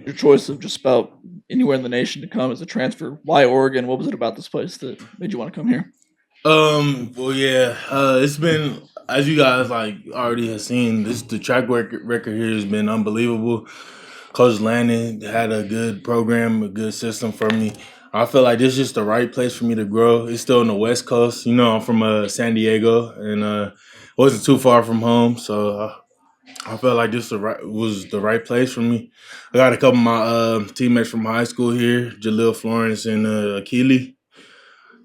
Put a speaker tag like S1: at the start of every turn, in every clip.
S1: Your choice of just about anywhere in the nation to come as a transfer. Why Oregon? What was it about this place that made you want to come here?
S2: Well, yeah, it's been as you guys like already have seen. This the track record here has been unbelievable. Coach Landon had a good program, a good system for me. I feel like this is just the right place for me to grow. It's still on the West Coast. You know, I'm from San Diego, and wasn't too far from home, so I felt like this was the right place for me. I got a couple of my teammates from high school here, Jaleel Florence and Akili,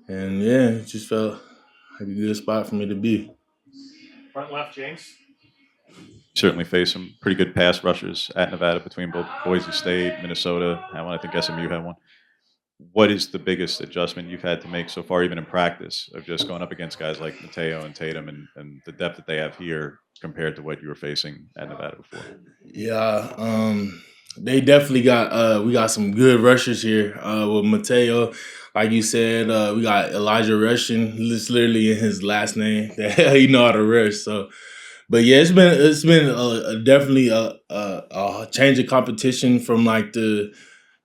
S2: and yeah, it just felt like a good spot for me to be.
S3: Front left, James.
S4: Certainly faced some pretty good pass rushers at Nevada between both Boise State, Minnesota had one. I think SMU had one. What is the biggest adjustment you've had to make so far, even in practice, of just going up against guys like Mateo and Tatum and the depth that they have here compared to what you were facing at Nevada before?
S2: Yeah, they definitely got we got some good rushers here with Mateo. Like you said, we got Elijah Rushing. It's literally in his last name that he know how to rush. So, but yeah, it's been definitely a change of competition from like the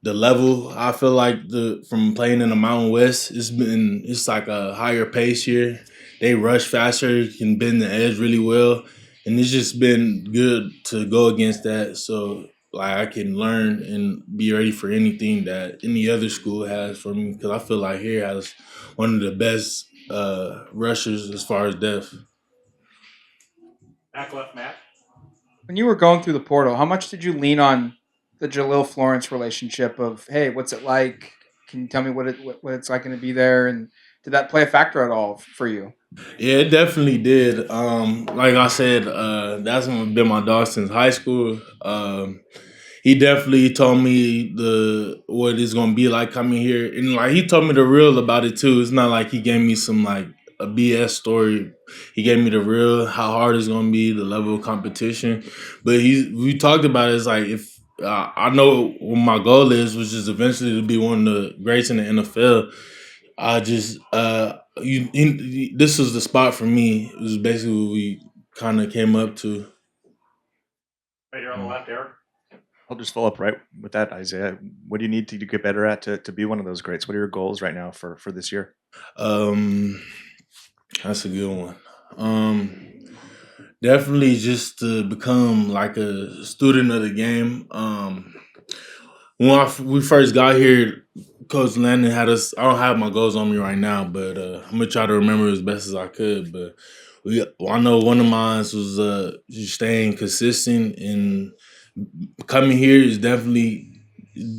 S2: level. I feel like the from playing in the Mountain West, it's like a higher pace here. They rush faster, can bend the edge really well, and it's just been good to go against that. So like I can learn and be ready for anything that any other school has for me because I feel like here has one of the best rushers as far as depth.
S3: Back left, Matt.
S5: When you were going through the portal, how much did you lean on the Jalil Florence relationship of, hey, what's it like? Can you tell me what it's like going to be there? And did that play a factor at all for you?
S2: Yeah, it definitely did. Like I said, that's been my dog since high school. He definitely told me the what it's gonna be like coming here, and like he told me the real about it too. It's not like he gave me some like a BS story. He gave me the real, how hard it's gonna be, the level of competition. But we talked about it. It's like if I know what my goal is, which is eventually to be one of the greats in the NFL. I just this was the spot for me. It was basically what we kind of came up to.
S3: Right here on the left, Eric.
S6: I'll just follow up right with that, Isaiah. What do you need to get better at to be one of those greats? What are your goals right now for this year?
S2: Um, that's a good one. Um, Definitely just to become like a student of the game. When we first got here, Coach Landon had us. I don't have my goals on me right now, but I'm gonna try to remember as best as I could. But I know one of mine was just staying consistent and coming here is definitely.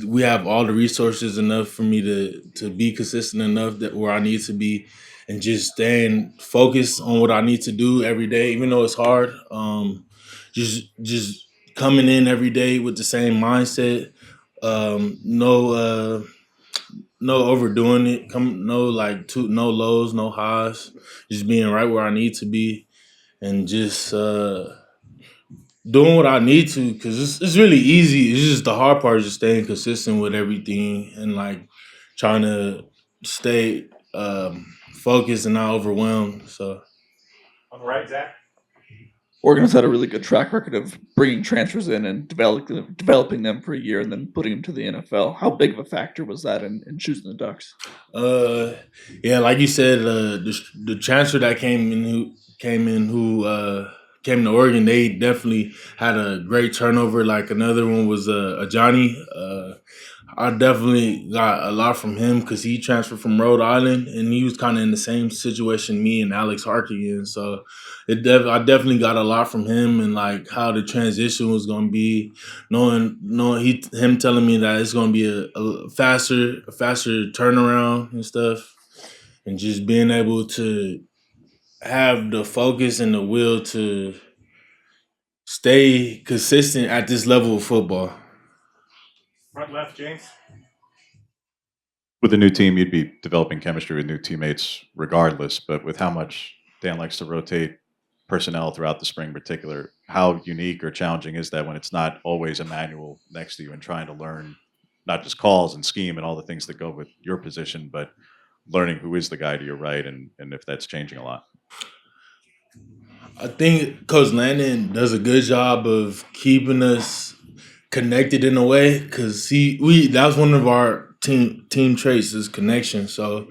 S2: We have all the resources enough for me to be consistent enough that where I need to be, and just staying focused on what I need to do every day, even though it's hard. Just coming in every day with the same mindset. No overdoing it. No like no lows, no highs. Just being right where I need to be, and just doing what I need to. Because it's really easy. It's just the hard part is just staying consistent with everything and like trying to stay focused and not overwhelmed. So
S3: On the right, Zach.
S1: Oregon's had a really good track record of bringing transfers in and developing them for a year and then putting them to the NFL. How big of a factor was that in choosing the Ducks?
S2: Uh, yeah, like you said, the transfer that came to Oregon, they definitely had a great turnover. Like another one was a Johnny. I definitely got a lot from him because he transferred from Rhode Island and he was kind of in the same situation me and Alex Harkey in. So I definitely got a lot from him and like how the transition was going to be, knowing him telling me that it's going to be a faster turnaround and stuff, and just being able to have the focus and the will to stay consistent at this level of football.
S3: Front left, James.
S4: With a new team, you'd be developing chemistry with new teammates regardless, but with how much Dan likes to rotate personnel throughout the spring in particular, how unique or challenging is that when it's not always a manual next to you and trying to learn not just calls and scheme and all the things that go with your position, but learning who is the guy to your right and if that's changing a lot?
S2: I think Coach Landon does a good job of keeping us connected in a way because that was one of our team traits is connection. So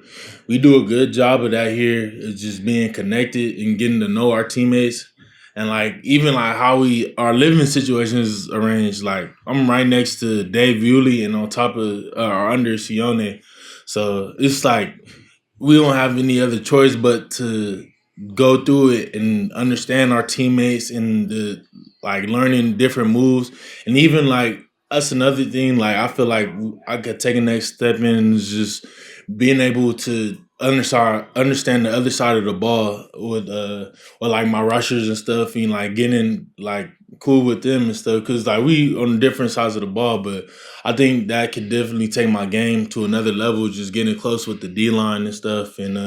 S2: we do a good job of that here. Is just being connected and getting to know our teammates. And like even like how our living situation is arranged. Like I'm right next to Dave Bewley and on top of or under Sione. So it's like we don't have any other choice but to go through it and understand our teammates and the like learning different moves and even like us another thing like I feel like I could take a next step in is just being able to understand the other side of the ball with like my rushers and stuff and like getting like cool with them and stuff because like we on different sides of the ball but I think that could definitely take my game to another level just getting close with the D line and stuff and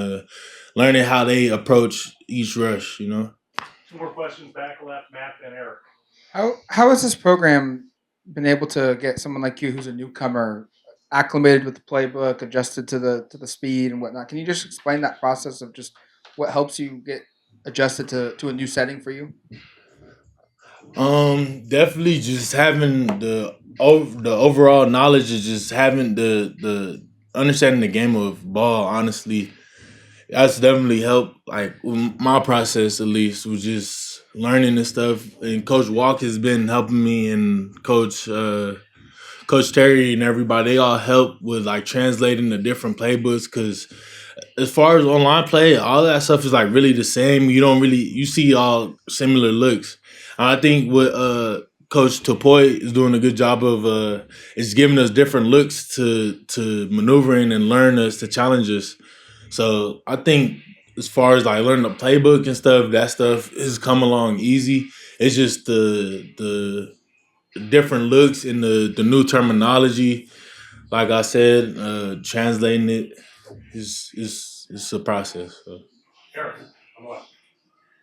S2: learning how they approach each rush, you know.
S3: Two more questions back left, Matt and Eric.
S5: How has this program been able to get someone like you who's a newcomer acclimated with the playbook, adjusted to the speed and whatnot? Can you just explain that process of just what helps you get adjusted to a new setting for you?
S2: Definitely just having the overall knowledge is just having the understanding the game of ball. Honestly, that's definitely helped. Like my process, at least, was just learning this stuff. And Coach Walk has been helping me, and Coach Terry and everybody. They all help with like translating the different playbooks because as far as online play, all that stuff is like really the same. You see all similar looks. And I think what Coach Topoy is doing a good job of is giving us different looks to maneuvering and learn us to challenge us. So I think as far as like learning the playbook and stuff, that stuff has come along easy. It's just the different looks and the new terminology. Like I said, translating it is a process. So.
S3: Eric, on the left.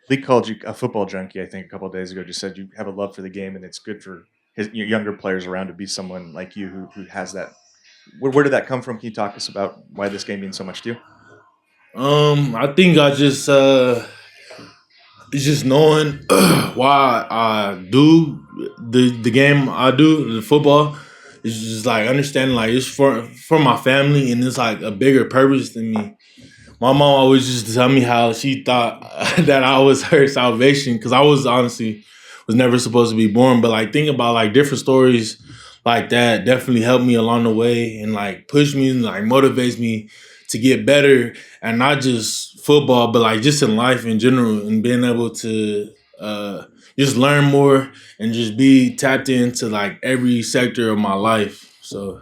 S6: Lee called you a football junkie, I think, a couple of days ago. Just said you have a love for the game, and it's good for your younger players around to be someone like you who has that. Where did that come from? Can you talk to us about why this game means so much to you?
S2: I think I just it's just knowing why I do the game I do, the football. It's just like understanding like it's for my family and it's like a bigger purpose than me. My mom always used to tell me how she thought that I was her salvation because I was honestly was never supposed to be born. But like thinking about like different stories like that definitely helped me along the way and like push me and like motivates me to get better and not just football, but like just in life in general and being able to just learn more and just be tapped into like every sector of my life. So